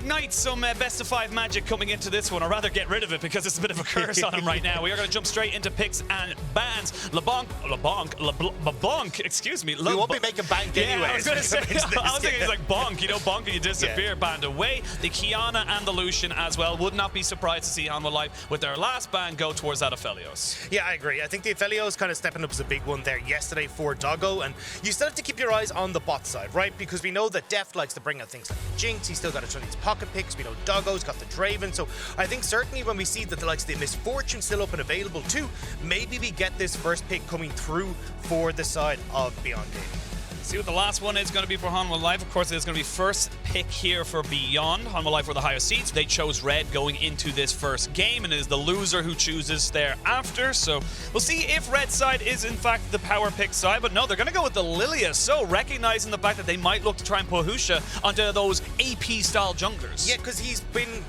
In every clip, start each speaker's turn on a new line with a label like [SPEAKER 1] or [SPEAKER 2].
[SPEAKER 1] reignite some best of 5 magic coming into this one, or rather get rid of it because it's a bit of a curse on him right now. We are going to jump straight into picks and bans. LeBlanc, excuse me.
[SPEAKER 2] We won't be making bank anyway.
[SPEAKER 1] I was going to say, I was thinking it's like bonk, you know, bonk and you disappear, banned away. The Kiana and the Lucian as well. Would not be surprised to see Hanwha Life with their last ban go towards that Aphelios.
[SPEAKER 2] Yeah, I agree. I think the Aphelios kind of stepping up as a big one there yesterday for Doggo, and you still have to keep your eyes on the bot side, right? Because we know that Deft likes to bring out things like Jinx. He's still got a ton of these pocket picks. We know Doggo's got the Draven. So I think certainly when we see that the likes of the Misfortune still up and available too, maybe we get this first pick coming through for the side of Beyond Gaming.
[SPEAKER 1] See what the last one is going to be for Hanwha Life. Of course, it's going to be first pick here for Beyond. Hanwha Life were the highest seeds. They chose red going into this first game, and it is the loser who chooses thereafter. So we'll see if red side is in fact the power pick side. But no, they're going to go with the Lilia. So recognizing the fact that they might look to try and put Husha onto those AP-style junglers.
[SPEAKER 2] Yeah, because he's been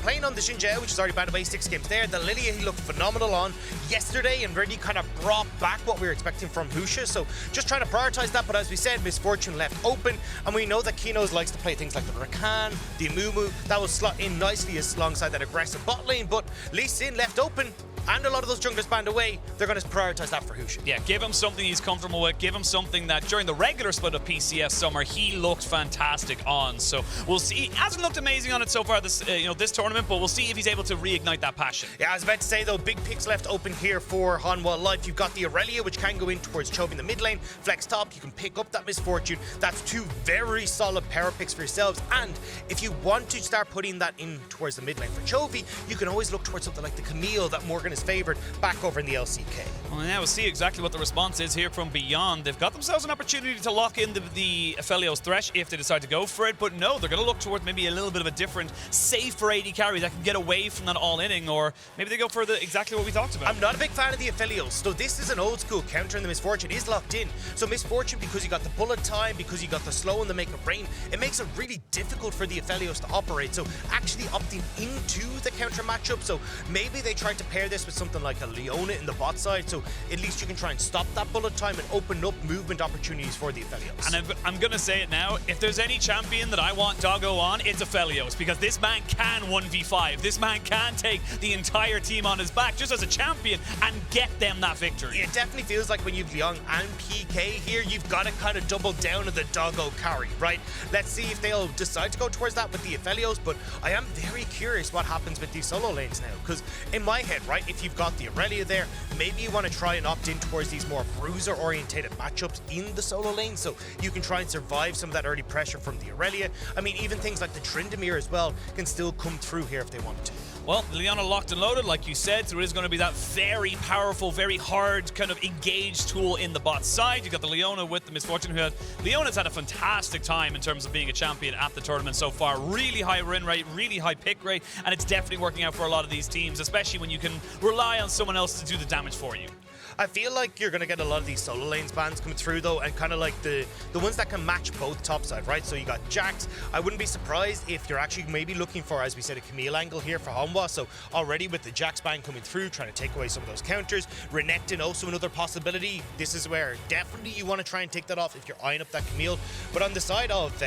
[SPEAKER 2] playing on the Xinjiao, which is already banned away 6 games there. The Lilia he looked phenomenal on yesterday and really kind of brought back what we were expecting from Husha. So just trying to prioritize that, but as we said, Misfortune left open, and we know that Kinos likes to play things like the Rakan, the Amumu. That will slot in nicely alongside that aggressive bot lane, but Lee Sin left open, and a lot of those junglers banned away. They're going to prioritize that for Husha.
[SPEAKER 1] Yeah, give him something he's comfortable with. Give him something that during the regular split of PCS summer he looked fantastic on. So we'll see. He hasn't looked amazing on it so far this this tournament, but we'll see if he's able to reignite that passion.
[SPEAKER 2] Yeah, I was about to say though, big picks left open here for Hanwha Life. You've got the Aurelia, which can go in towards Chovy in the mid lane. Flex top, you can pick up that Misfortune. That's 2 very solid power picks for yourselves. And if you want to start putting that in towards the mid lane for Chovy, you can always look towards something like the Camille that Morgan is favored back over in the LCK.
[SPEAKER 1] Well, yeah, we'll see exactly what the response is here from Beyond. They've got themselves an opportunity to lock in the Aphelios Thresh if they decide to go for it, but no, they're going to look towards maybe a little bit of a different, safer AD carry that can get away from that all-inning, or maybe they go for exactly what we talked about.
[SPEAKER 2] I'm not a big fan of the Aphelios, so this is an old school counter, and the Misfortune is locked in. So Misfortune, because you got the bullet time, because you got the slow and the make of rain, it makes it really difficult for the Aphelios to operate. So actually opting into the counter matchup, so maybe they tried to pair this with something like a Leona in the bot side, so at least you can try and stop that bullet time and open up movement opportunities for the Aphelios.
[SPEAKER 1] And I'm going to say it now, if there's any champion that I want Doggo on, it's Aphelios, because this man can 1v5. This man can take the entire team on his back just as a champion and get them that victory.
[SPEAKER 2] It definitely feels like when you've Young and PK here, you've got to kind of double down on the Doggo carry, right? Let's see if they'll decide to go towards that with the Aphelios, but I am very curious what happens with these solo lanes now, because in my head, right, if you've got the Aurelia there, maybe you want to try and opt in towards these more bruiser-orientated matchups in the solo lane, so you can try and survive some of that early pressure from the Aurelia. I mean, even things like the Tryndamere as well can still come through here if they want to.
[SPEAKER 1] Well, Leona locked and loaded, like you said, so it is going to be that very powerful, very hard kind of engaged tool in the bot side. You got the Leona with the Misfortune, Leona's had a fantastic time in terms of being a champion at the tournament so far. Really high win rate, really high pick rate, and it's definitely working out for a lot of these teams, especially when you can rely on someone else to do the damage for you.
[SPEAKER 2] I feel like you're going to get a lot of these solo lanes bans coming through though, and kind of like the ones that can match both top side, right? So you got Jax. I wouldn't be surprised if you're actually maybe looking for, as we said, a Camille angle here for Hanwha. So already with the Jax ban coming through, trying to take away some of those counters. Renekton also another possibility. This is where definitely you want to try and take that off if you're eyeing up that Camille. But on the side of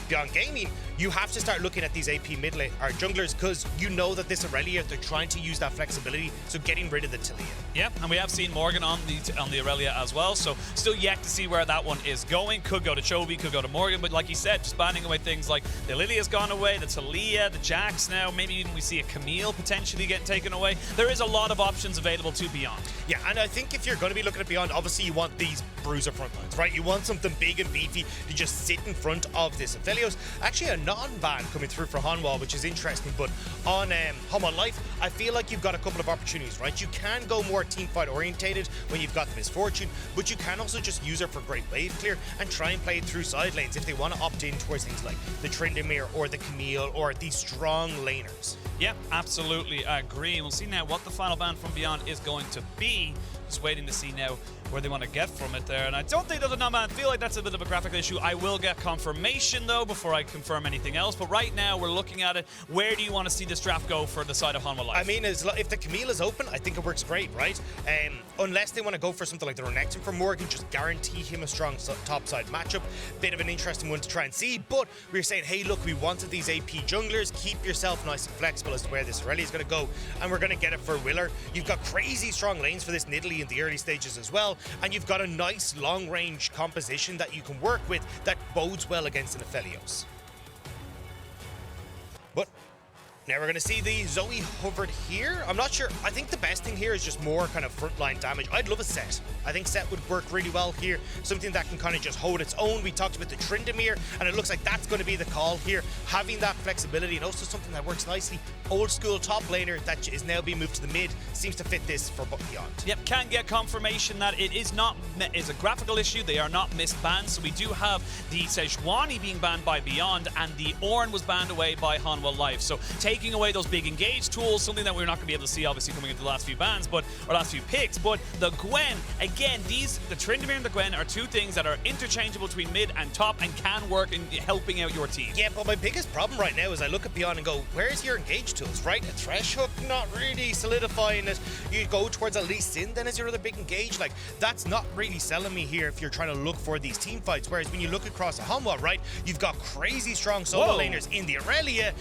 [SPEAKER 2] Beyond Gaming, you have to start looking at these AP mid lane or junglers, because you know that this Aurelia, they're trying to use that flexibility, so getting rid of the Talia.
[SPEAKER 1] Yeah, and we have seen Morgan on the Aurelia as well, so still yet to see where that one is going. Could go to Chovy, could go to Morgan, but like you said, just banning away things like the Lilia's gone away, the Talia, the Jax now, maybe even we see a Camille potentially getting taken away. There is a lot of options available to Beyond.
[SPEAKER 2] Yeah, and I think if you're going to be looking at Beyond, obviously you want these bruiser front lines, right? You want something big and beefy to just sit in front of this Aphelios. Actually, a non-ban coming through for Hanwha, which is interesting, but on Hanwha Life, I feel like you've got a couple of opportunities, right? You can go more teamfight orientated when you've got the Misfortune, but you can also just use her for great wave clear and try and play it through side lanes if they want to opt in towards things like the Tryndamere or the Camille or these strong laners.
[SPEAKER 1] Yeah, absolutely agree. We'll see now what the final ban from Beyond is going to be. Just waiting to see now where they want to get from it there. And I don't think there's a number. I feel like that's a bit of a graphical issue. I will get confirmation, though, before I confirm anything else. But right now, we're looking at it. Where do you want to see this draft go for the side of Hanwha Life?
[SPEAKER 2] I mean, if the Camille is open, I think it works great, right? Unless they want to go for something like the Renekton for Morgan, just guarantee him a strong topside matchup. Bit of an interesting one to try and see. But we were saying, hey, look, we wanted these AP junglers. Keep yourself nice and flexible as to where this rally is going to go. And we're going to get it for Willer. You've got crazy strong lanes for this Nidalee in the early stages as well. And you've got a nice long-range composition that you can work with that bodes well against an Aphelios. But now we're going to see the Zoe hovered here. I'm not sure. I think the best thing here is just more kind of frontline damage. I'd love a set. I think set would work really well here. Something that can kind of just hold its own. We talked about the Tryndamere, and it looks like that's going to be the call here. Having that flexibility, and also something that works nicely. Old school top laner that is now being moved to the mid seems to fit this for Beyond.
[SPEAKER 1] Yep, can get confirmation that it is not is a graphical issue. They are not missed bans. So we do have the Sejuani being banned by Beyond, and the Ornn was banned away by Hanwha Life. So taking away those big engage tools, something that we're not going to be able to see obviously coming into the last few bans, or last few picks. But the Gwen, again, the Tryndamere and the Gwen are two things that are interchangeable between mid and top and can work in helping out your team.
[SPEAKER 2] Yeah, but my biggest problem right now is I look at Beyond and go, where's your engage tools, right? A Thresh Hook, not really solidifying it. You go towards at least Sin, then as your other big engage. Like, that's not really selling me here if you're trying to look for these team fights. Whereas when you look across a Hanwha, right, you've got crazy strong solo laners in the Aurelia,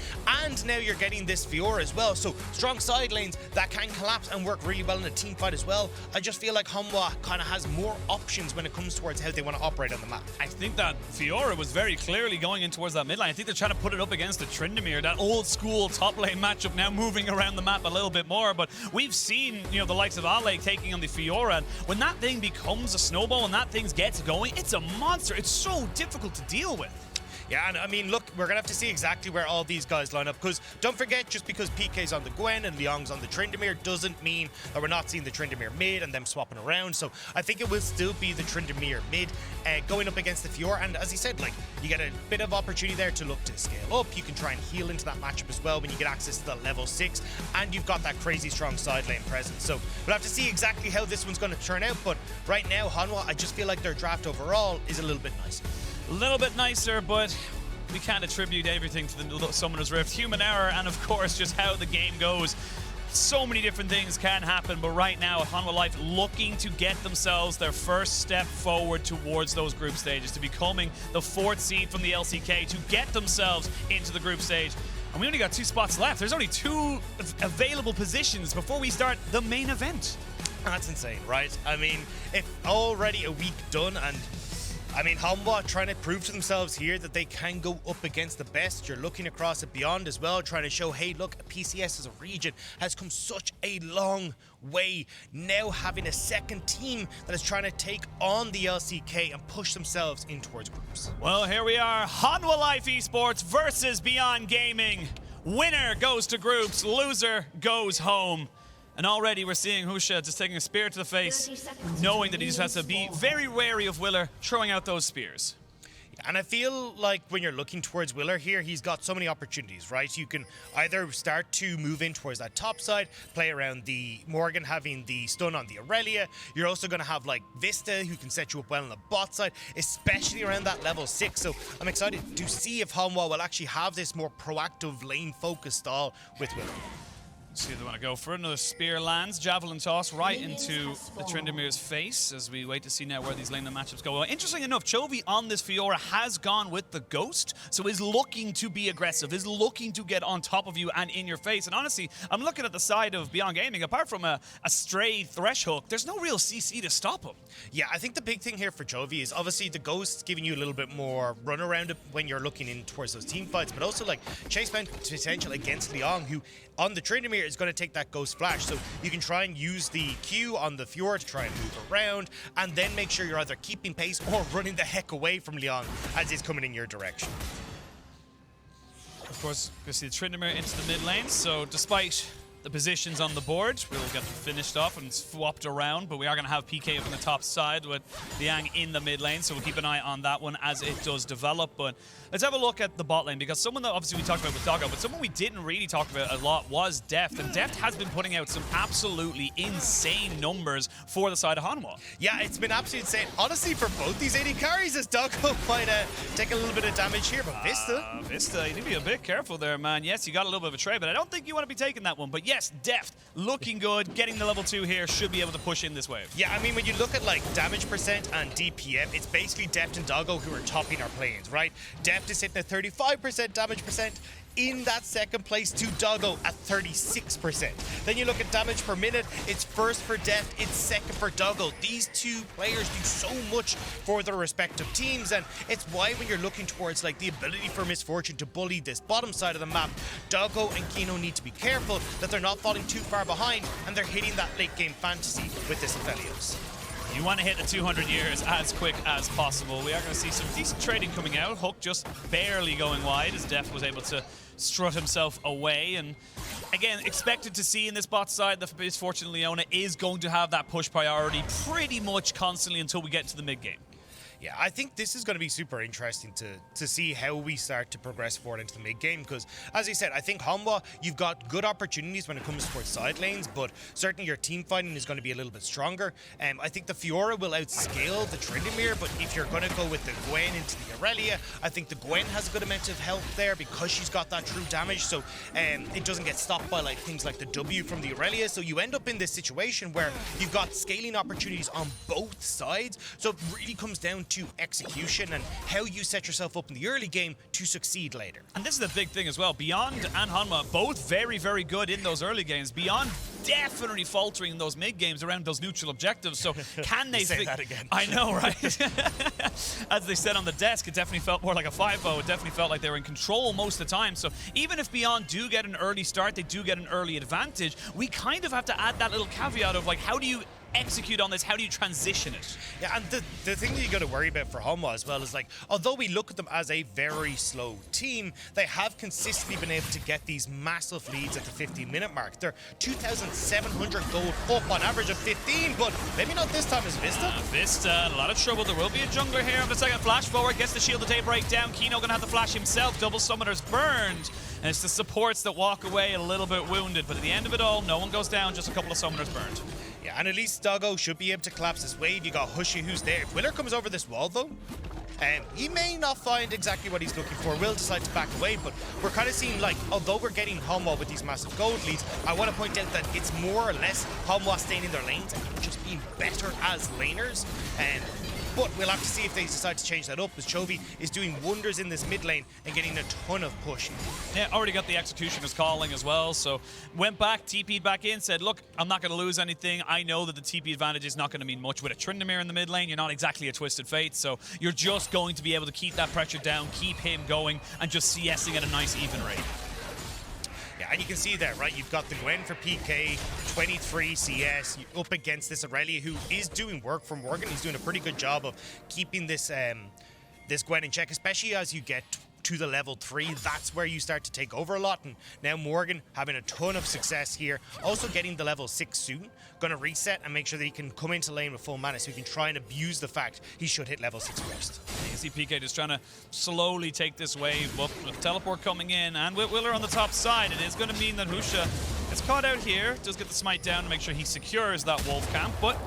[SPEAKER 2] and now you're getting this Fiora as well. So strong side lanes that can collapse and work really well in a team fight as well. I just feel like Hanwha kind of has more options when it comes towards how they want to operate on the map.
[SPEAKER 1] I think that Fiora was very clearly going in towards that mid lane. I think they're trying to put it up against the Tryndamere, that old school top lane matchup, now moving around the map a little bit more. But we've seen, you know, the likes of Ale taking on the Fiora, and when that thing becomes a snowball, when that thing gets going, it's a monster. It's so difficult to deal with.
[SPEAKER 2] Yeah, and I mean, look, we're going to have to see exactly where all these guys line up, because don't forget, just because PK's on the Gwen and Liang's on the Tryndamere doesn't mean that we're not seeing the Tryndamere mid and them swapping around. So I think it will still be the Tryndamere mid going up against the Fiora. And as he said, like, you get a bit of opportunity there to look to scale up. You can try and heal into that matchup as well when you get access to that level 6, and you've got that crazy strong side lane presence. So we'll have to see exactly how this one's going to turn out. But right now, Hanwha, I just feel like their draft overall is a little bit nicer.
[SPEAKER 1] A little bit nicer, but we can't attribute everything to the Summoner's Rift. Human error, and of course, just how the game goes. So many different things can happen, but right now, Hanwha Life looking to get themselves their first step forward towards those group stages, to becoming the 4th seed from the LCK, to get themselves into the group stage. And we only got 2 spots left. There's only 2 available positions before we start the main event.
[SPEAKER 2] That's insane, right? I mean, if already a week done, and I mean, Hanwha trying to prove to themselves here that they can go up against the best. You're looking across at Beyond as well, trying to show, hey, look, PCS as a region has come such a long way. Now having a second team that is trying to take on the LCK and push themselves in towards groups.
[SPEAKER 1] Well, here we are. Hanwha Life Esports versus Beyond Gaming. Winner goes to groups, loser goes home. And already we're seeing Husha just taking a spear to the face, knowing that he just has to be very wary of Willer throwing out those spears.
[SPEAKER 2] And I feel like when you're looking towards Willer here, he's got so many opportunities, right? You can either start to move in towards that top side, play around the Morgan having the stun on the Aurelia. You're also going to have like Vista, who can set you up well on the bot side, especially around that level 6. So I'm excited to see if Hanwha will actually have this more proactive lane-focused style with Willer.
[SPEAKER 1] See if they want to go for it. Another spear lands. Javelin toss right into the Tryndamere's face as we wait to see now where these lane matchups go. Well, interesting enough, Chovy on this Fiora has gone with the Ghost, so is looking to be aggressive, is looking to get on top of you and in your face. And honestly, I'm looking at the side of Beyond Gaming. Apart from a stray Thresh Hook, there's no real CC to stop him.
[SPEAKER 2] Yeah, I think the big thing here for Chovy is obviously the Ghost giving you a little bit more run around it when you're looking in towards those team fights, but also like chase potential against Liang, who on the Tryndamere is going to take that Ghost Flash. So you can try and use the Q on the Fiora to try and move around, and then make sure you're either keeping pace or running the heck away from Liang as he's coming in your direction.
[SPEAKER 1] Of course, we see the Tryndamere into the mid lane, so despite the positions on the board. We'll get them finished off and swapped around, but we are going to have PK up on the top side with Liang in the mid lane, so we'll keep an eye on that one as it does develop. But let's have a look at the bot lane, because someone that obviously we talked about with Doggo, but someone we didn't really talk about a lot was Deft, and Deft has been putting out some absolutely insane numbers for the side of Hanwha.
[SPEAKER 2] Yeah, it's been absolutely insane. Honestly, for both these AD carries, as Doggo might take a little bit of damage here, but
[SPEAKER 1] Vista, you need to be a bit careful there, man. Yes, you got a little bit of a trade, but I don't think you want to be taking that one. But yes, Deft, looking good, getting the level 2 here, should be able to push in this wave.
[SPEAKER 2] Yeah, I mean, when you look at like damage percent and DPM, it's basically Deft and Doggo who are topping our planes, right? Deft is hitting at 35% damage percent. In that second place to Doggo at 36%. Then you look at damage per minute, it's first for Deft, it's second for Doggo. These two players do so much for their respective teams, and it's why when you're looking towards like the ability for Misfortune to bully this bottom side of the map, Doggo and Kino need to be careful that they're not falling too far behind and they're hitting that late game fantasy with this Aphelios.
[SPEAKER 1] You want to hit the 200 years as quick as possible. We are going to see some decent trading coming out. Hook just barely going wide as Deft was able to strut himself away. And again, expected to see in this bot side, the Misfortune Leona is going to have that push priority pretty much constantly until we get to the mid game.
[SPEAKER 2] Yeah, I think this is going to be super interesting to see how we start to progress forward into the mid game, because as I said, I think Hanwha, you've got good opportunities when it comes towards side lanes, but certainly your team fighting is going to be a little bit stronger. I think the Fiora will outscale the Tryndamere, but if you're going to go with the Gwen into the Aurelia, I think the Gwen has a good amount of health there because she's got that true damage, so it doesn't get stopped by like things like the W from the Aurelia, so you end up in this situation where you've got scaling opportunities on both sides, so it really comes down to execution and how you set yourself up in the early game to succeed later.
[SPEAKER 1] And this is the big thing as well. Beyond and Hanwha, both very, very good in those early games. Beyond definitely faltering in those mid games around those neutral objectives. So can they
[SPEAKER 2] say that again?
[SPEAKER 1] I know, right? As they said on the desk, it definitely felt more like a 5-0. It definitely felt like they were in control most of the time. So even if Beyond do get an early start, they do get an early advantage, we kind of have to add that little caveat of like, how do you execute on this? How do you transition it?
[SPEAKER 2] Yeah, and the thing that you got to worry about for Hanwha as well is like, although we look at them as a very slow team, they have consistently been able to get these massive leads at the 15-minute mark. They're 2,700 gold up on average of 15, but maybe not this time as Vista.
[SPEAKER 1] Vista in a lot of trouble. There will be a jungler here on the second flash forward, gets the shield of day break down. Kino gonna have the flash himself. Double summoners burned, and it's the supports that walk away a little bit wounded, but at the end of it all, no one goes down, just a couple of summoners burned.
[SPEAKER 2] Yeah, and at least Doggo should be able to collapse this wave. You got Hushy who's there. If Willer comes over this wall though, he may not find exactly what he's looking for. Will decide to back away, but we're kind of seeing like, although we're getting Hanwha with these massive gold leads, I want to point out that it's more or less Hanwha staying in their lanes and just being better as laners. But we'll have to see if they decide to change that up, as Chovy is doing wonders in this mid lane and getting a ton of push.
[SPEAKER 1] Yeah, already got the Executioner's calling as well, so went back, TP'd back in, said, look, I'm not going to lose anything. I know that the TP advantage is not going to mean much. With a Tryndamere in the mid lane, you're not exactly a Twisted Fate, so you're just going to be able to keep that pressure down, keep him going, and just CSing at a nice even rate.
[SPEAKER 2] Yeah, and you can see there, right? You've got the Gwen for PK, 23 CS, up against this Aurelia, who is doing work for Morgan. He's doing a pretty good job of keeping this this Gwen in check, especially as you get to the level 3. That's where you start to take over a lot, and now Morgan having a ton of success here. Also getting the level 6 soon. Going to reset and make sure that he can come into lane with full mana so he can try and abuse the fact he should hit level 6 first.
[SPEAKER 1] You see PK just trying to slowly take this wave, but with teleport coming in and with Willer on the top side, it is going to mean that Husha is caught out here. Does get the smite down to make sure he secures that wolf camp, but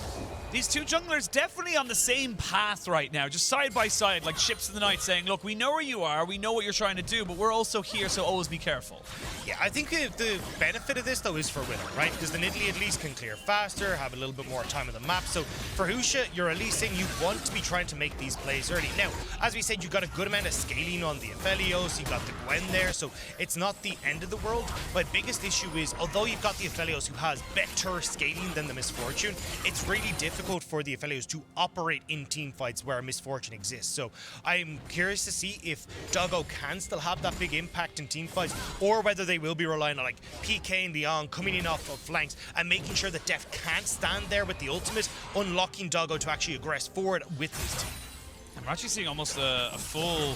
[SPEAKER 1] these two junglers definitely on the same path right now, just side by side, like ships in the night, saying, look, we know where you are, we know what you're trying to do, but we're also here, so always be careful.
[SPEAKER 2] Yeah, I think the benefit of this, though, is for Willer, right? Because the Nidalee at least can clear faster, have a little bit more time on the map. So for Husha, you're at least saying you want to be trying to make these plays early. Now, as we said, you got a good amount of scaling on the Aphelios, you got the Gwen there, so it's not the end of the world. My biggest issue is, although you've got the Aphelios who has better scaling than the Misfortune, it's really difficult for the Aphelios to operate in team fights where a Misfortune exists. So I'm curious to see if Doggo can still have that big impact in team fights, or whether they will be relying on like PK and Leon coming in off of flanks and making sure that Deft can't stand there with the ultimate, unlocking Doggo to actually aggress forward with his team.
[SPEAKER 1] And we're actually seeing almost a full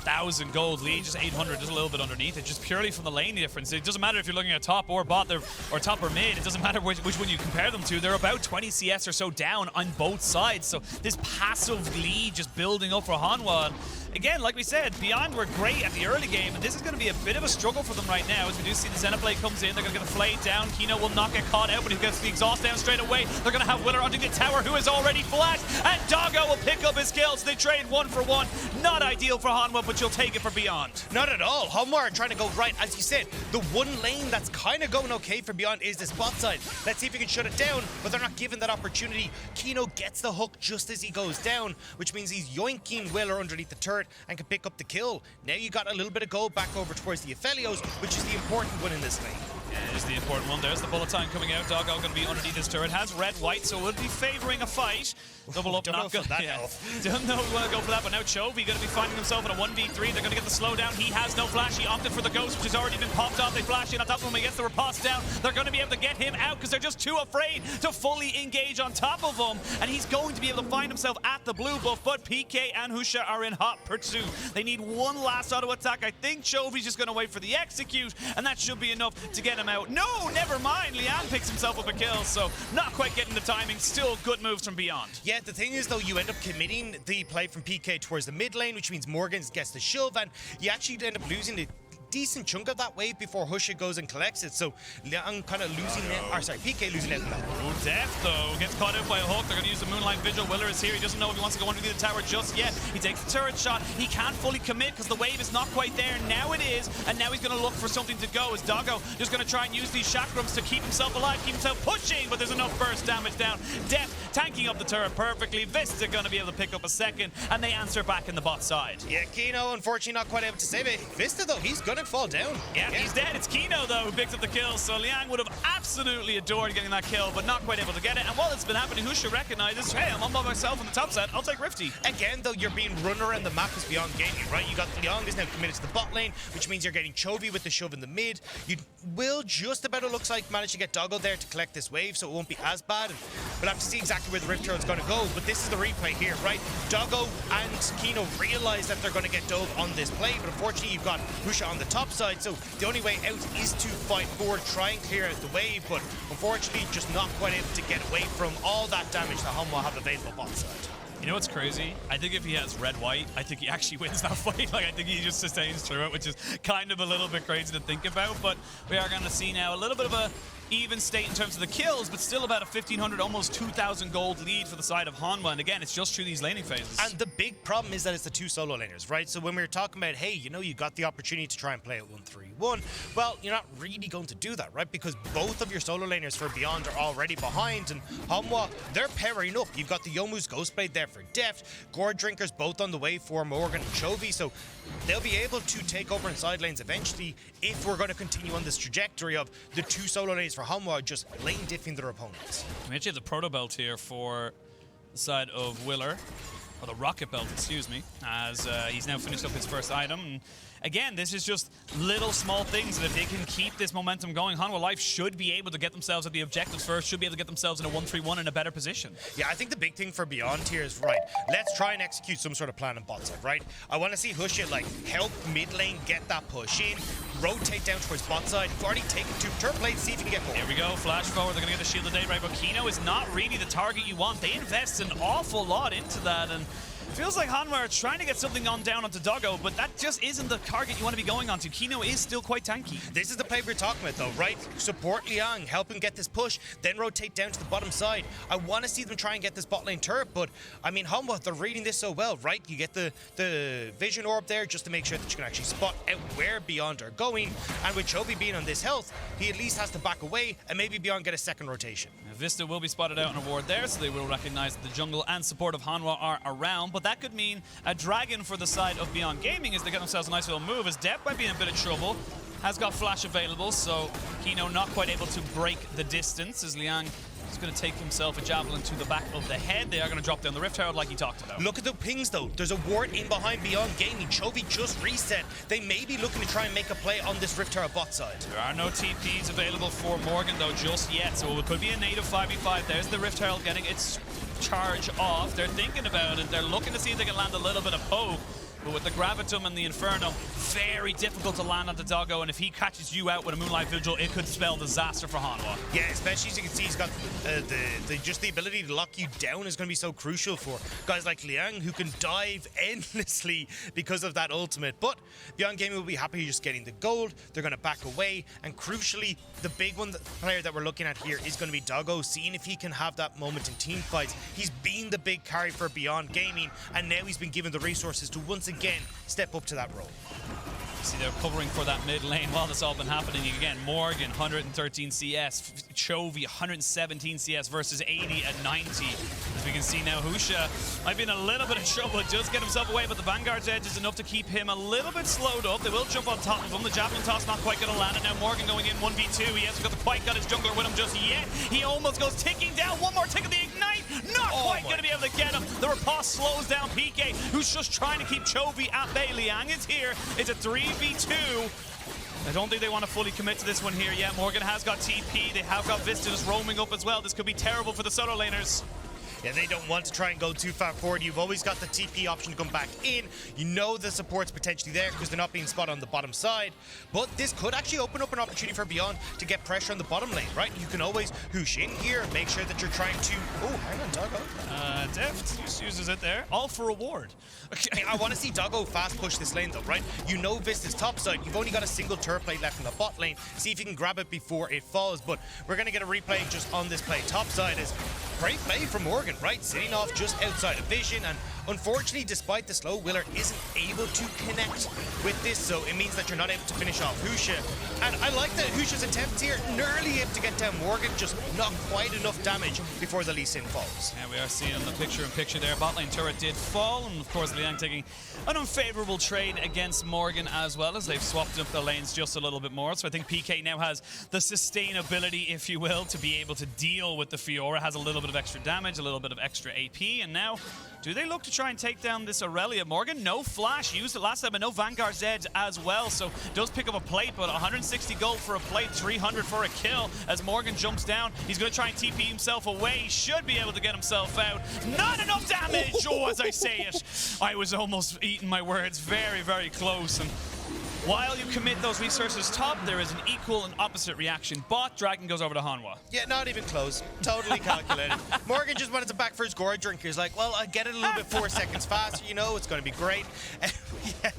[SPEAKER 1] 1,000 gold lead, just 800, just a little bit underneath it, just purely from the lane difference. It doesn't matter if you're looking at top or bot, or top or mid. It doesn't matter which one you compare them to. They're about 20 CS or so down on both sides. So this passive lead just building up for Hanwha. Again, like we said, Beyond were great at the early game, and this is going to be a bit of a struggle for them right now. As we do see the Xenoblade comes in, they're going to get the Flay down. Kino will not get caught out, but he gets the exhaust down straight away. They're going to have Willer onto the tower, who is already flashed, and Doggo will pick up his kills. They trade 1 for 1. Not ideal for Hanwha, but you'll take it for Beyond.
[SPEAKER 2] Not at all. Hanwha are trying to go right. As you said, the one lane that's kind of going okay for Beyond is this bot side. Let's see if we can shut it down, but they're not given that opportunity. Kino gets the hook just as he goes down, which means he's yoinking Willer underneath the turret and can pick up the kill. Now you got a little bit of gold back over towards the Aphelios, which is the important one in this lane.
[SPEAKER 1] Yeah, it is the important one. There's the bullet time coming out. Doggo going to be underneath this turret. Has red, white, so will be favoring a fight. Double up,
[SPEAKER 2] Don't
[SPEAKER 1] not
[SPEAKER 2] know
[SPEAKER 1] good.
[SPEAKER 2] that
[SPEAKER 1] Yeah.
[SPEAKER 2] elf.
[SPEAKER 1] Don't know if we want to go for that, but now Chovy going to be finding himself in a 1v3. They're going to get the slowdown. He has no flash. He opted for the ghost, which has already been popped off. They flash in on top of him. He gets the riposte down. They're going to be able to get him out because they're just too afraid to fully engage on top of him. And he's going to be able to find himself at the blue buff, but PK and Husha are in hot pursuit. They need one last auto attack. I think Chovy's just going to wait for the execute, and that should be enough to get him out. No, never mind. Lian picks himself up a kill, so not quite getting the timing. Still good moves from Beyond.
[SPEAKER 2] Yeah, the thing is, though, you end up committing the play from PK towards the mid lane, which means Morgan gets the shove, and you actually end up losing the decent chunk of that wave before Husha goes and collects it. So Liang kind of losing it, or sorry, PK losing it.
[SPEAKER 1] Oh, Death, though, gets caught out by a hook. They're going to use the Moonlight Vigil. Willer is here. He doesn't know if he wants to go underneath the tower just yet. He takes the turret shot. He can't fully commit because the wave is not quite there. Now it is, and now he's going to look for something to go. As Doggo just going to try and use these chakrams to keep himself alive, keep himself pushing, but there's enough burst damage down. Death tanking up the turret perfectly. Vista going to be able to pick up a second, and they answer back in the bot side.
[SPEAKER 2] Yeah, Kino unfortunately not quite able to save it. Vista, though, he's going to fall down.
[SPEAKER 1] Yeah, he's dead. It's Kino, though, who picked up the kill. So Liang would have absolutely adored getting that kill, but not quite able to get it. And while it's been happening, Husha recognizes, hey, I'm on by myself on the top side. I'll take Rifty.
[SPEAKER 2] Again, though, you're being run around the map as Beyond Gaming, right? You got Liang is now committed to the bot lane, which means you're getting Chovy with the shove in the mid. You will just about, it looks like, manage to get Doggo there to collect this wave, so it won't be as bad. And we'll have to see exactly where the Rift Turret's going to go, but this is the replay here, right? Doggo and Kino realize that they're going to get dove on this play, but unfortunately you've got Husha on the top side, so the only way out is to fight forward, try and clear out the wave, but unfortunately just not quite able to get away from all that damage that Hanwha have available bot side.
[SPEAKER 1] You know what's crazy? I think if he has red-white, I think he actually wins that fight. Like, I think he just sustains through it, which is kind of a little bit crazy to think about, but we are going to see now a little bit of a even state in terms of the kills, but still about a 1,500, almost 2,000 gold lead for the side of Hanwha. And again, it's just through these laning phases.
[SPEAKER 2] And the big problem is that it's the two solo laners, right? So when we were talking about, hey, you know, you got the opportunity to try and play at 1-3-1, well, you're not really going to do that, right? Because both of your solo laners for Beyond are already behind, and Hanwha, they're powering up. You've got the Yomu's Ghostblade there for depth, Gourd Drinkers both on the way for Morgan and Chovy, so they'll be able to take over in side lanes eventually if we're going to continue on this trajectory of the two solo lanes for Hanwha just lane diffing their opponents.
[SPEAKER 1] We actually have the Proto Belt here for the side of Willer, or the Rocket Belt, excuse me, as he's now finished up his first item. And again, this is just little small things that if they can keep this momentum going, Hanwha Life should be able to get themselves at the objectives first, should be able to get themselves in a 1-3-1 in a better position.
[SPEAKER 2] Yeah, I think the big thing for Beyond here is, right, let's try and execute some sort of plan on bot side, right? I want to see Husha, like, help mid lane get that push in, rotate down towards bot side. You've already taken two turn plates, see if you can get more.
[SPEAKER 1] Here we go, flash forward, they're going to get the shield of day, right? But Kino is not really the target you want. They invest an awful lot into that, and feels like Hanwha are trying to get something on down onto Doggo, but that just isn't the target you want to be going onto. Kino is still quite tanky.
[SPEAKER 2] This is the play we're talking about, though, right? Support Liang, help him get this push, then rotate down to the bottom side. I want to see them try and get this bot lane turret, but, I mean, Hanwha, they're reading this so well, right? You get the vision orb there just to make sure that you can actually spot out where Beyond are going, and with Chovy being on this health, he at least has to back away and maybe Beyond get a second rotation.
[SPEAKER 1] Vista will be spotted out in a ward there, so they will recognize that the jungle and support of Hanwha are around, but that could mean a dragon for the side of Beyond Gaming as they get themselves a nice little move, as Depp might be in a bit of trouble. Has got flash available, so Kino not quite able to break the distance as Liang is going to take himself a javelin to the back of the head. They are going to drop down the Rift Herald like he talked about.
[SPEAKER 2] Look at the pings, though. There's a ward in behind Beyond Gaming. Chovy just reset. They may be looking to try and make a play on this Rift Herald bot side.
[SPEAKER 1] There are no TPs available for Morgan, though, just yet, so it could be a native 5v5. There's the Rift Herald getting its charge off. They're thinking about it. They're looking to see if they can land a little bit of poke. But with the Gravitum and the Inferno, very difficult to land on the Doggo, and if he catches you out with a Moonlight Vigil, it could spell disaster for Hanwha.
[SPEAKER 2] Yeah, especially as you can see, he's got just the ability to lock you down is going to be so crucial for guys like Liang, who can dive endlessly because of that ultimate. But Beyond Gaming will be happy just getting the gold. They're going to back away, and crucially, the big one player that we're looking at here is going to be Doggo, seeing if he can have that moment in team fights. He's been the big carry for Beyond Gaming, and now he's been given the resources to once again step up to that role.
[SPEAKER 1] See, they're covering for that mid lane while this all been happening. Again, Morgan, 113 CS. Chovy, 117 CS versus 80 at 90. As we can see now, Husha might be in a little bit of trouble. Just get himself away, but the Vanguard's edge is enough to keep him a little bit slowed up. They will jump on top of him. The Javelin Toss not quite going to land. And now Morgan going in 1v2. He hasn't quite got his jungler with him just yet. He almost goes ticking down. One more tick of the Ignite. Not quite going to be able to get him. The riposte slows down PK, who's just trying to keep Chovy at bay. Liang is here. It's a 3v2. I don't think they want to fully commit to this one here yet. Morgan has got TP. They have got Vista just roaming up as well. This could be terrible for the solo laners.
[SPEAKER 2] Yeah, they don't want to try and go too far forward. You've always got the TP option to come back in. You know the support's potentially there because they're not being spotted on the bottom side. But this could actually open up an opportunity for Beyond to get pressure on the bottom lane, right? You can always hoosh in here and make sure that you're trying to... Oh, hang on, Doggo.
[SPEAKER 1] Deft just uses it there. All for reward.
[SPEAKER 2] Okay, I want to see Doggo fast push this lane though, right? You know Vista's top side. You've only got a single turret plate left in the bot lane. See if you can grab it before it falls. But we're going to get a replay just on this play. Top side is great play from Morgan, right? Sitting off just outside of vision, and unfortunately, despite the slow, Willer isn't able to connect with this, so it means that you're not able to finish off Husha. And I like that Husha's attempts here, nearly able to get down Morgan, just not quite enough damage before the Lee Sin falls.
[SPEAKER 1] Yeah, we are seeing the picture-in-picture there. Bot lane turret did fall, and of course Liang taking an unfavorable trade against Morgan as well, as they've swapped up the lanes just a little bit more. So I think PK now has the sustainability, if you will, to be able to deal with the Fiora. Has a little bit of extra damage, a little bit of extra AP, and now do they look to try and take down this Aurelia? Morgan, no flash, used it last time, and no Vanguard's edge as well, so does pick up a plate, but 160 gold for a plate, 300 for a kill as Morgan jumps down. He's going to try and TP himself away. He should be able to get himself out. Not enough damage! Oh, as I say it, I was almost eating my words. Very, very close. And while you commit those resources top, there is an equal and opposite reaction. Bot, Dragon goes over to Hanwha.
[SPEAKER 2] Yeah, not even close. Totally calculated. Morgan just wanted to back for his gourd drink. He's like, well, I get it a little bit 4 seconds faster, you know, it's going to be great. Yeah,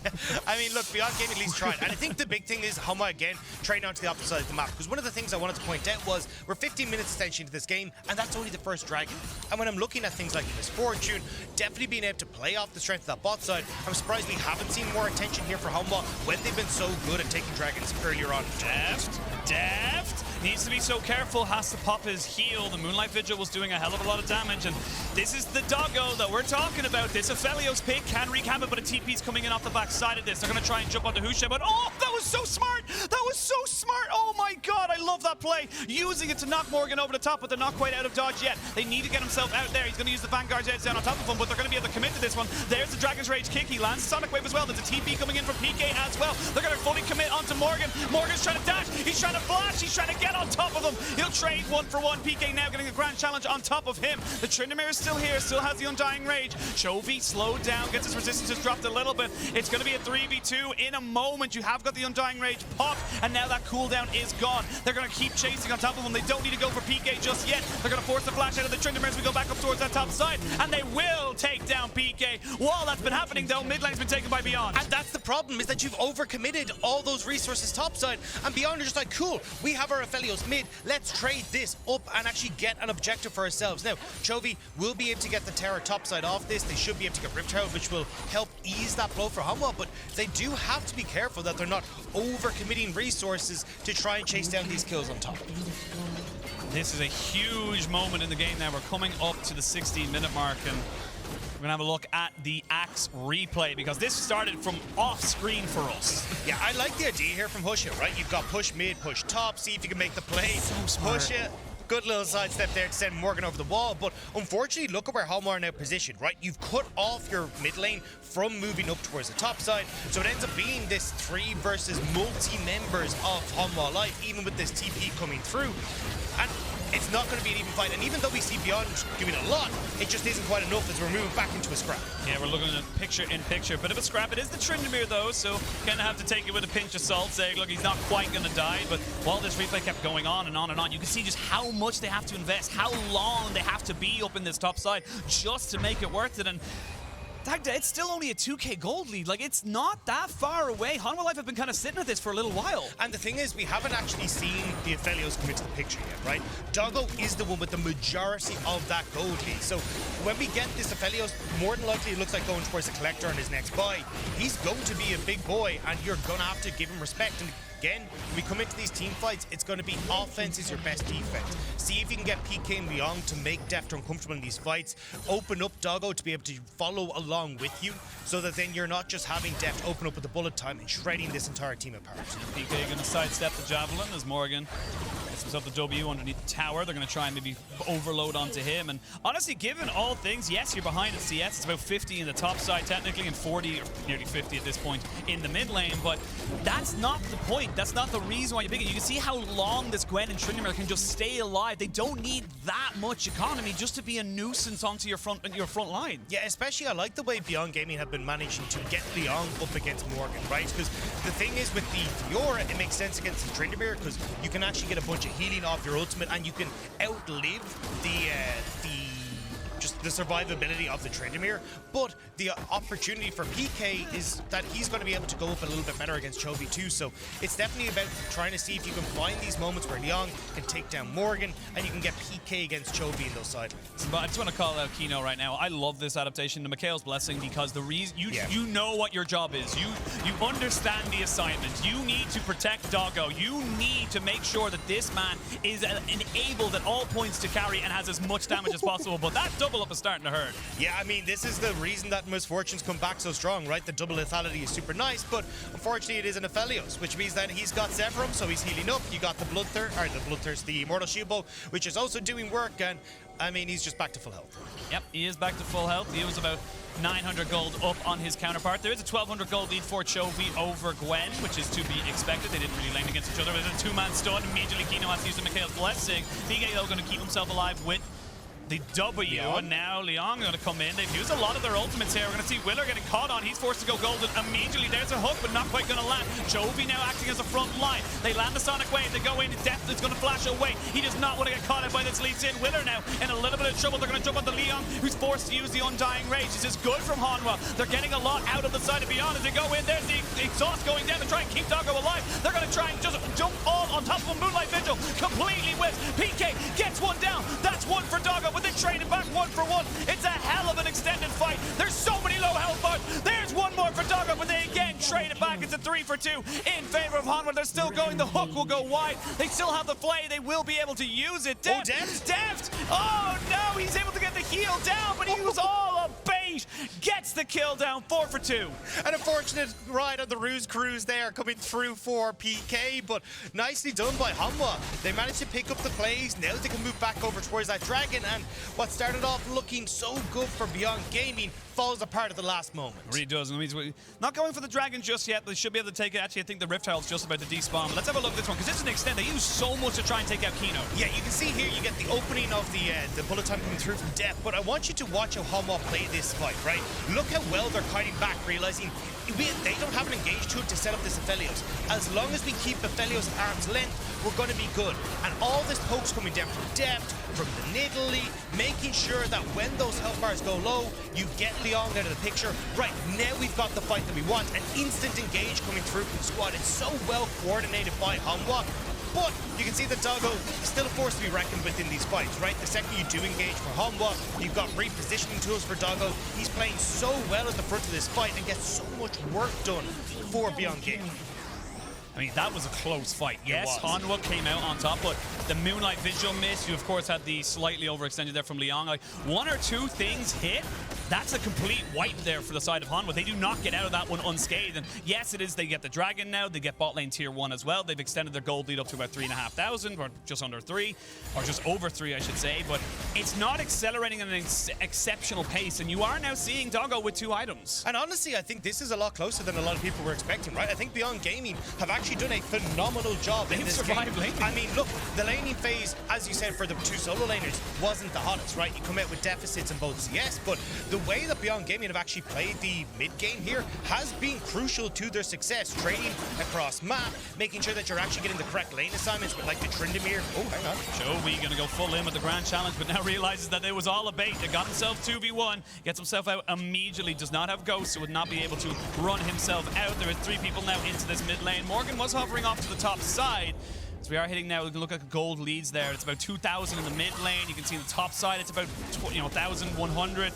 [SPEAKER 2] I mean, look, Beyond Gaming at least tried. And I think the big thing is Hanwha, again, trading onto the opposite side of the map. Because one of the things I wanted to point out was we're 15 minutes essentially into this game, and that's only the first Dragon. And when I'm looking at things like Misfortune, definitely being able to play off the strength of that bot side, I'm surprised we haven't seen more attention here for Hanwha when they've been so good at taking dragons earlier on.
[SPEAKER 1] Deft needs to be so careful, has to pop his heal. The Moonlight Vigil was doing a hell of a lot of damage, and this is the Doggo that we're talking about. This Aphelios pick can wreak havoc, but a TP's coming in off the back side of this. They're going to try and jump onto Husha, but oh, that was so smart! That was so smart! Oh my god, I love that play! Using it to knock Morgan over the top, but they're not quite out of dodge yet. They need to get himself out there. He's going to use the Vanguard's edge down on top of him, but they're going to be able to commit to this one. There's the Dragon's Rage kick. He lands Sonic Wave as well. There's a TP coming in from PK as well. They're going to fully commit onto Morgan. Morgan's trying to dash. He's trying to flash. He's trying to get on top of him. He'll trade 1 for 1. PK now getting a grand challenge on top of him. The Tryndamere is still here, still has the Undying Rage. Chovy slowed down, gets his resistance just dropped a little bit. It's going to be a 3v2 in a moment. You have got the Undying Rage popped, and now that cooldown is gone. They're going to keep chasing on top of him. They don't need to go for PK just yet. They're going to force the flash out of the Tryndamere as we go back up towards that top side, and they will take down PK. While that's been happening, though, mid lane's been taken by Beyond.
[SPEAKER 2] And that's the problem, is that you've overcommitted all those resources topside, and Beyond are just like, cool, we have our Aphelios mid, let's trade this up and actually get an objective for ourselves. Now, Chovy will be able to get the Terror topside off this. They should be able to get Rift Herald, which will help ease that blow for Hanwha, but they do have to be careful that they're not overcommitting resources to try and chase down these kills on top.
[SPEAKER 1] This is a huge moment in the game now. We're coming up to the 16-minute mark, and we're going to have a look at the Axe replay, because this started from off-screen for us.
[SPEAKER 2] Yeah, I like the idea here from Husha, right? You've got push mid, push top, see if you can make the play.
[SPEAKER 1] So smart.
[SPEAKER 2] Husha, good little sidestep there to send Morgan over the wall, but unfortunately, look at where Hanwha are now positioned, right? You've cut off your mid lane from moving up towards the top side. So it ends up being this 3 versus multi-members of Hanwha Life, even with this TP coming through. And it's not going to be an even fight. And even though we see Beyond doing a lot, it just isn't quite enough as we're moving back into a scrap.
[SPEAKER 1] Yeah, we're looking at picture-in-picture. Bit of a scrap. It is the Tryndamere, though, so kind of have to take it with a pinch of salt, saying, look, he's not quite going to die. But while this replay kept going on and on and on, you can see just how much they have to invest, how long they have to be up in this top side just to make it worth it. And it's still only a 2k gold lead. Like, it's not that far away. Hanwha Life have been kind of sitting at this for a little while.
[SPEAKER 2] And the thing is, we haven't actually seen the Aphelios come into the picture yet, right? Doggo is the one with the majority of that gold lead. So when we get this Aphelios, more than likely it looks like going towards the Collector on his next buy. He's going to be a big boy, and you're going to have to give him respect. And again, when we come into these team fights, it's going to be offense is your best defense. See if you can get PK and Leon to make Deft uncomfortable in these fights. Open up Doggo to be able to follow along with you, so that then you're not just having Deft open up with the bullet time and shredding this entire team apart.
[SPEAKER 1] PK going to sidestep the Javelin as Morgan gets himself the W underneath the tower. They're going to try and maybe overload onto him. And honestly, given all things, yes, you're behind at CS. It's about 50 in the top side technically and 40 or nearly 50 at this point in the mid lane. But that's not the point. That's not the reason why you pick it. You can see how long this Gwen and Tryndamere can just stay alive. They don't need that much economy just to be a nuisance onto your front line.
[SPEAKER 2] Yeah, especially I like the way Beyond Gaming have been managing to get Leon up against Morgan, right? Because the thing is with the Fiora, it makes sense against the Tryndamere because you can actually get a bunch of healing off your ultimate and you can outlive just the survivability of the Tryndamere. But the opportunity for PK is that he's going to be able to go up a little bit better against Chovy too. So it's definitely about trying to see if you can find these moments where Leon can take down Morgan and you can get PK against Chovy in those side lanes.
[SPEAKER 1] But I just want to call out Kino right now. I love this adaptation to Mikhail's Blessing because the reason you know what your job is. You understand the assignment. You need to protect Doggo. You need to make sure that this man is enabled at all points to carry and has as much damage as possible. But that double up is starting to hurt.
[SPEAKER 2] Yeah, I mean, this is the reason that Misfortunes come back so strong, right? The double lethality is super nice, but unfortunately it is an Aphelios, which means that he's got Zephyrum, so he's healing up. You got the the Immortal Shield Bow, which is also doing work, and I mean, he's just back to full health.
[SPEAKER 1] Yep, he is back to full health. He was about 900 gold up on his counterpart. There is a 1200 gold lead for Chovy over Gwen, which is to be expected. They didn't really lane against each other. There's a two-man stun. Immediately Kino has to use the Mikhail's Blessing. PK though going to keep himself alive with the W, and now Leon going to come in. They've used a lot of their ultimates here. We're going to see Willer getting caught on. He's forced to go golden immediately. There's a hook, but not quite going to land. Chovy now acting as a front line. They land the Sonic Wave. They go in. Deft is going to flash away. He does not want to get caught out by this lead in. Willer now in a little bit of trouble. They're going to jump on the Leon, who's forced to use the Undying Rage. This is good from Hanwha. They're getting a lot out of the side of Beyond as they go in. There's the exhaust going down to try and keep Doggo alive. They're going to try and just jump all on top of a Moonlight Vigil. Completely whiffed. PK gets one down. That's one for Doggo, but they trade it back 1-for-1. It's a hell of an extended fight. There's so many low health bars. There's one more for Doggo, but they again trade it back. It's a 3-for-2 in favor of Hanwha. They're still going. The hook will go wide. They still have the flay. They will be able to use it. Deft! Oh no, he's able to get the heal down, but he was all a bait. Gets the kill down. 4-for-2.
[SPEAKER 2] An unfortunate ride on the Ruse Cruise there coming through for PK, but nicely done by Hanwha. They managed to pick up the plays. Now they can move back over towards that dragon, and what started off looking so good for Beyond Gaming falls apart at the last moment.
[SPEAKER 1] It really does. Not going for the dragon just yet. They should be able to take it. Actually, I think the Rift Herald's just about to despawn. But let's have a look at this one, because this is an extent. They use so much to try and take out Kino.
[SPEAKER 2] Yeah, you can see here you get the opening of the bullet time coming through from Deft, but I want you to watch how Hanwha play this fight, right? Look how well they're kiting back, realizing they don't have an engaged tool to set up this Aphelios. As long as we keep Aphelios at arm's length, we're going to be good. And all this poke's coming down from Deft, from the Nidalee, making sure that when those health bars go low, you get Leon out of the picture. Right, now we've got the fight that we want. An instant engage coming through from the squad. It's so well coordinated by Hanwha. But you can see that Doggo is still a force to be reckoned with in these fights, right? The second you do engage for Hanwha, you've got repositioning tools for Doggo. He's playing so well at the front of this fight and gets so much work done for Beyond Gaming.
[SPEAKER 1] I mean, that was a close fight. Yes,
[SPEAKER 2] was.
[SPEAKER 1] Hanwha came out on top, but the Moonlight Vigil miss, you of course had the slightly overextended there from Liang. Like, one or two things hit, that's a complete wipe there for the side of Hanwha. They do not get out of that one unscathed. And yes, it is, they get the Dragon now, they get bot lane tier 1 as well. They've extended their gold lead up to about 3,500, or just under 3, or just over 3, I should say. But it's not accelerating at an exceptional pace, and you are now seeing Doggo with 2 items.
[SPEAKER 2] And honestly, I think this is a lot closer than a lot of people were expecting, right? I think Beyond Gaming have actually done a phenomenal job in
[SPEAKER 1] They've
[SPEAKER 2] this
[SPEAKER 1] survived
[SPEAKER 2] game.
[SPEAKER 1] laning.
[SPEAKER 2] I mean, look, the laning phase, as you said, for the 2 solo laners wasn't the hottest, right? You come out with deficits in both CS, but the way that Beyond Gaming have actually played the mid game here has been crucial to their success. Trading across map, making sure that you're actually getting the correct lane assignments with like the Tryndamere. Oh, hang on.
[SPEAKER 1] Joey gonna go full in with the Grand Challenge, but now realizes that it was all a bait. They got himself 2v1, gets himself out immediately, does not have Ghost, so would not be able to run himself out. There are 3 people now into this mid lane. Morgan was hovering off to the top side. So we are hitting now, we can look at gold leads there. It's about 2,000 in the mid lane. You can see the top side, it's about 1,100.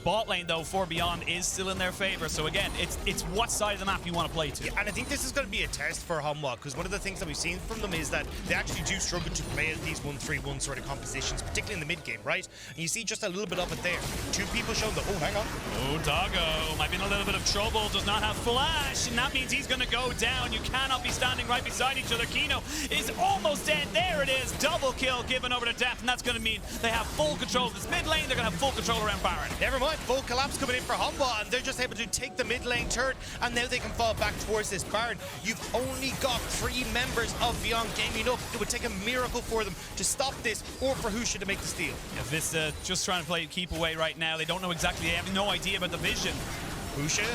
[SPEAKER 1] Bot lane, though, for Beyond is still in their favor. So again, it's what side of the map you want to play to.
[SPEAKER 2] Yeah, and I think this is going to be a test for Hanwha, because one of the things that we've seen from them is that they actually do struggle to play at these 1-3-1 sort of compositions, particularly in the mid game, right? And you see just a little bit of it there. 2 people showing the, oh, hang on.
[SPEAKER 1] Oh, Doggo might be in a little bit of trouble, does not have flash, and that means he's going to go down. You cannot be standing right beside each other. Kino is almost dead. There it is. Double kill given over to Death, and that's going to mean they have full control of this mid lane. They're going to have full control around Baron.
[SPEAKER 2] Never mind, full collapse coming in for Hanwha, and they're just able to take the mid lane turret, and now they can fall back towards this Baron. You've only got 3 members of Beyond Gaming up. It would take a miracle for them to stop this, or for Husha to make the steal.
[SPEAKER 1] Yeah, Vista just trying to play keep away right now. They don't know exactly. They have no idea about the vision.
[SPEAKER 2] Husha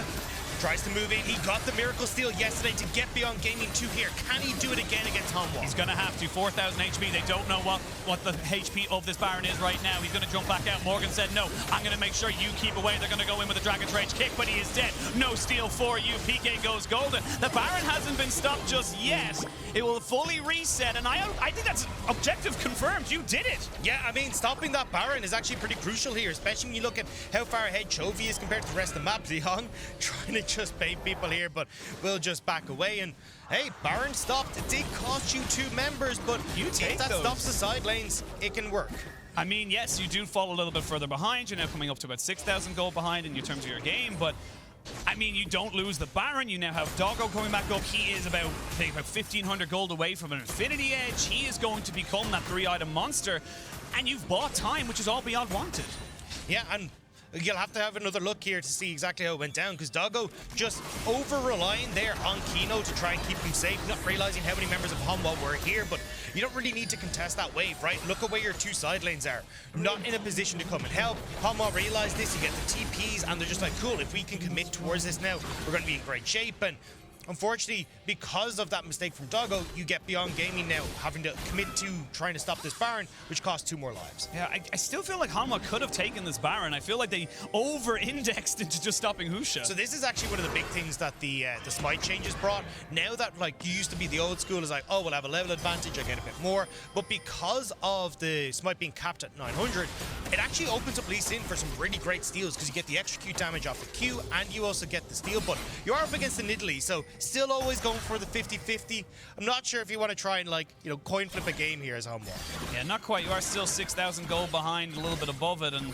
[SPEAKER 2] tries to move in. He got the miracle steal yesterday to get Beyond Gaming 2 here. Can he do it again against Hanwha?
[SPEAKER 1] He's going to have to. 4,000 HP. They don't know what the HP of this Baron is right now. He's going to jump back out. Morgan said, no, I'm going to make sure you keep away. They're going to go in with a Dragon's Rage kick, but he is dead. No steal for you. PK goes golden. The Baron hasn't been stopped just yet. It will fully reset, and I think that's objective confirmed. You did it.
[SPEAKER 2] Yeah, I mean, stopping that Baron is actually pretty crucial here, especially when you look at how far ahead Chovy is compared to the rest of the map. Leon trying to just bait people here, but we'll just back away. And hey, Baron stopped. It did cost you 2 members, but if that stops the side lanes, it can work.
[SPEAKER 1] I mean, yes, you do fall a little bit further behind. You're now coming up to about 6,000 gold behind in terms of your game, but I mean, you don't lose the Baron. You now have Doggo coming back up. He is about 1,500 gold away from an Infinity Edge. He is going to become that 3-item monster, and you've bought time, which is all Beyond wanted.
[SPEAKER 2] Yeah, and you'll have to have another look here to see exactly how it went down, because Doggo just over-relying there on Kino to try and keep him safe, not realizing how many members of Hanwha were here, but you don't really need to contest that wave, right? Look at where your 2 side lanes are. Not in a position to come and help. Hanwha realize this, you get the TPs, and they're just like, cool, if we can commit towards this now, we're going to be in great shape. And unfortunately, because of that mistake from Doggo, you get Beyond Gaming now having to commit to trying to stop this Baron, which costs 2 more lives.
[SPEAKER 1] Yeah, I still feel like Hanwha could have taken this Baron. I feel like they over-indexed into just stopping Husha.
[SPEAKER 2] So this is actually one of the big things that the Smite changes brought. Now that, like, you used to be the old school is like, oh, we'll have a level advantage, I get a bit more. But because of the Smite being capped at 900, it actually opens up Lee Sin for some really great steals, because you get the extra Q damage off the Q, and you also get the steal. But you are up against the Nidalee, so still always going for the 50-50. I'm not sure if you want to try and, like, coin flip a game here as Hanwha.
[SPEAKER 1] Yeah, not quite. You are still 6,000 gold behind, a little bit above it, and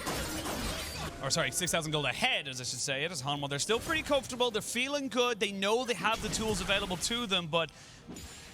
[SPEAKER 1] or sorry, 6,000 gold ahead, as I should say. It is Hanwha. They're still pretty comfortable. They're feeling good. They know they have the tools available to them, but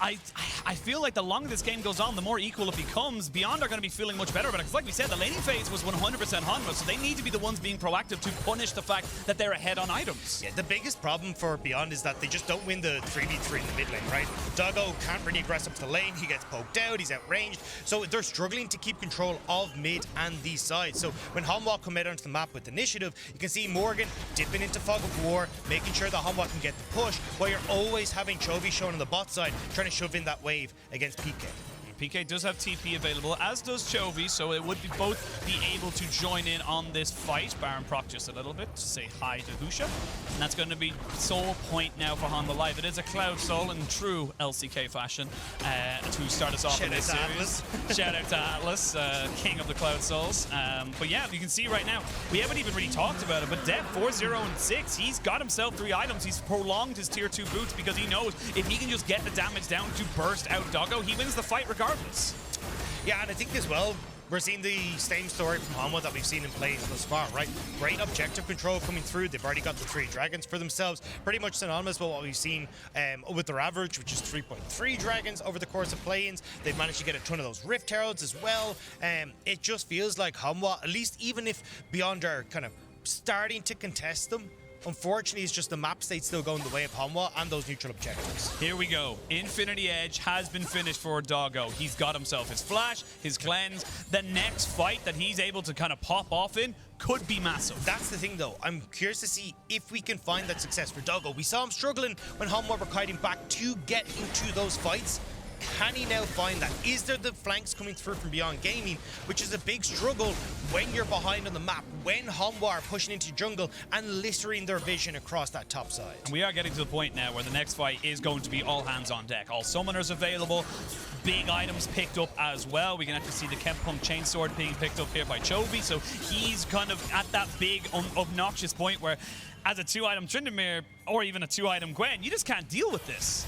[SPEAKER 1] I feel like the longer this game goes on, the more equal it becomes. Beyond are going to be feeling much better, but like we said, the laning phase was 100% Hanwha, so they need to be the ones being proactive to punish the fact that they're ahead on items.
[SPEAKER 2] Yeah, the biggest problem for Beyond is that they just don't win the 3v3 in the mid lane, right? Doggo can't really aggress up to the lane. He gets poked out. He's outranged. So they're struggling to keep control of mid and these sides. So when Hanwha come out onto the map with initiative, you can see Morgan dipping into Fog of War, making sure that Hanwha can get the push, while you're always having Chovy shown on the bot side, trying to shove in that wave against PK.
[SPEAKER 1] second. PK does have TP available, as does Chovy, so it would be both be able to join in on this fight. Baron proc just a little bit to say hi to Husha. And that's going to be soul point now for Hanwha Live. It is a Cloud Soul in true LCK fashion to start us off in this series. Shout out to Atlas, king of the Cloud Souls. But yeah, you can see right now, we haven't even really talked about it, but Dev 4-0-6, he's got himself 3 items. He's prolonged his tier 2 boots because he knows if he can just get the damage down to burst out Doggo, he wins the fight regardless.
[SPEAKER 2] Yeah, and I think as well, we're seeing the same story from Hanwha that we've seen in plays thus far, right? Great objective control coming through. They've already got the 3 dragons for themselves. Pretty much synonymous with what we've seen with their average, which is 3.3 dragons over the course of play-ins. They've managed to get a ton of those Rift Heralds as well. It just feels like Hanwha, at least even if Beyond are kind of starting to contest them, unfortunately, it's just the map state still going the way of Hanwha and those neutral objectives.
[SPEAKER 1] Here we go. Infinity Edge has been finished for Doggo. He's got himself his flash, his cleanse. The next fight that he's able to kind of pop off in could be massive.
[SPEAKER 2] That's the thing, though. I'm curious to see if we can find that success for Doggo. We saw him struggling when Hanwha were kiting back to get into those fights. Can he now find that? Is there the flanks coming through from Beyond Gaming, which is a big struggle when you're behind on the map, when Hanwha are pushing into jungle and littering their vision across that top side.
[SPEAKER 1] And we are getting to the point now where the next fight is going to be all hands on deck. All summoners available, big items picked up as well. We can actually see the Kempunk Chainsword being picked up here by Chovy, so he's kind of at that big, obnoxious point where as a 2-item Tryndamere or even a 2-item Gwen, you just can't deal with this.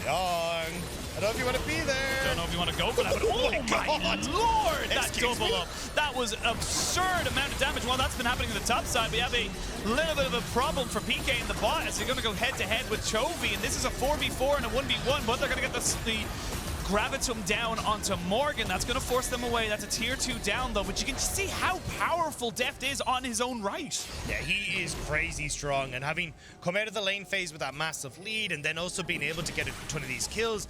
[SPEAKER 2] Young. I don't know if you want to be there.
[SPEAKER 1] Don't know if you want to go for that, but oh my lord, that double up. That was absurd amount of damage. While that's been happening on the top side, we have a little bit of a problem for PK in the bot as they're going to go head-to-head with Chovy, and this is a 4v4 and a 1v1, but they're going to get the Gravitum down onto Morgan. That's going to force them away. That's a tier 2 down, though, but you can see how powerful Deft is on his own right.
[SPEAKER 2] Yeah, he is crazy strong, and having come out of the lane phase with that massive lead and then also being able to get a ton of these kills,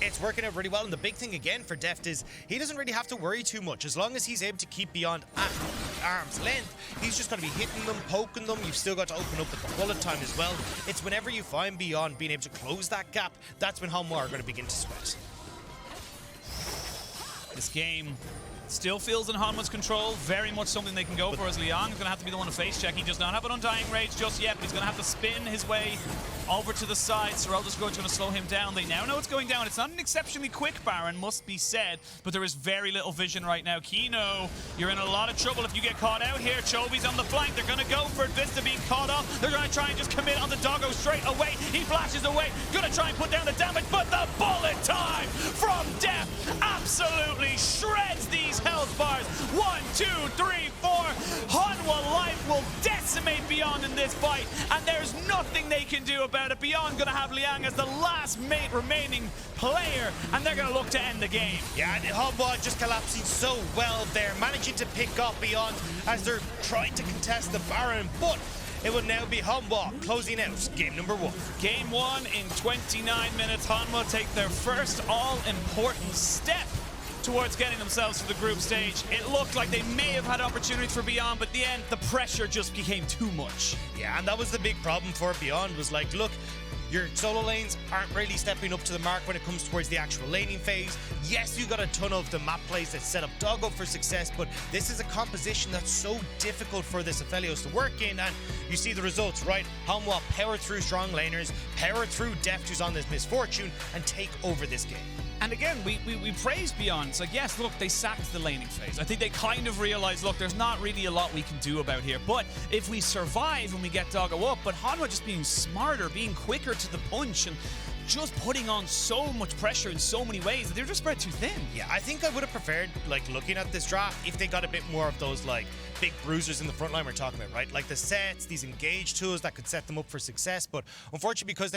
[SPEAKER 2] it's working out really well. And the big thing again for Deft is he doesn't really have to worry too much. As long as he's able to keep Beyond at arm's length, he's just going to be hitting them, poking them. You've still got to open up with the bullet time as well. It's whenever you find Beyond being able to close that gap, that's when Hanwha are going to begin to sweat.
[SPEAKER 1] This game still feels in Hanwha's control. Very much something they can go for, as Liang is going to have to be the one to face check. He does not have an Undying Rage just yet, but he's going to have to spin his way over to the side. Sorelda's going to slow him down. They now know it's going down. It's not an exceptionally quick Baron, must be said, but there is very little vision right now. Kino, you're in a lot of trouble if you get caught out here. Chovy's on the flank. They're going to go for it. Vista being caught off. They're going to try and just commit on the Doggo straight away. He flashes away. Going to try and put down the damage, but the bullet time from Death absolutely shreds these health bars. 1, 2, 3, 4. Hanwha Life will decimate Beyond in this fight, and there's nothing they can do about it. Beyond gonna have Liang as the last remaining player, and they're gonna look to end the game.
[SPEAKER 2] Yeah, and Hanwha just collapsing so well there, managing to pick up Beyond as they're trying to contest the Baron, but it will now be Hanwha closing out game number 1.
[SPEAKER 1] Game 1 in 29 minutes. Hanwha take their first all-important step towards getting themselves to the group stage. It looked like they may have had opportunities for Beyond, but in the end, the pressure just became too much.
[SPEAKER 2] Yeah, and that was the big problem for Beyond, was like, look, your solo lanes aren't really stepping up to the mark when it comes towards the actual laning phase. Yes, you got a ton of the map plays that set up Doggo for success, but this is a composition that's so difficult for this Aphelios to work in, and you see the results, right? Hanwha power through strong laners, power through Deft, who's on this misfortune, and take over this game.
[SPEAKER 1] And again, we praise Beyond. It's like, yes, look, they sacked the laning phase. I think they kind of realized, look, there's not really a lot we can do about here. But if we survive and we get Doggo up, but Hanwha just being smarter, being quicker to the punch, and just putting on so much pressure in so many ways that they're just spread too thin.
[SPEAKER 2] Yeah, I think I would have preferred, like, looking at this draft, if they got a bit more of those, like, big bruisers in the front line we're talking about, right? Like the sets, these engage tools that could set them up for success. But unfortunately, because they went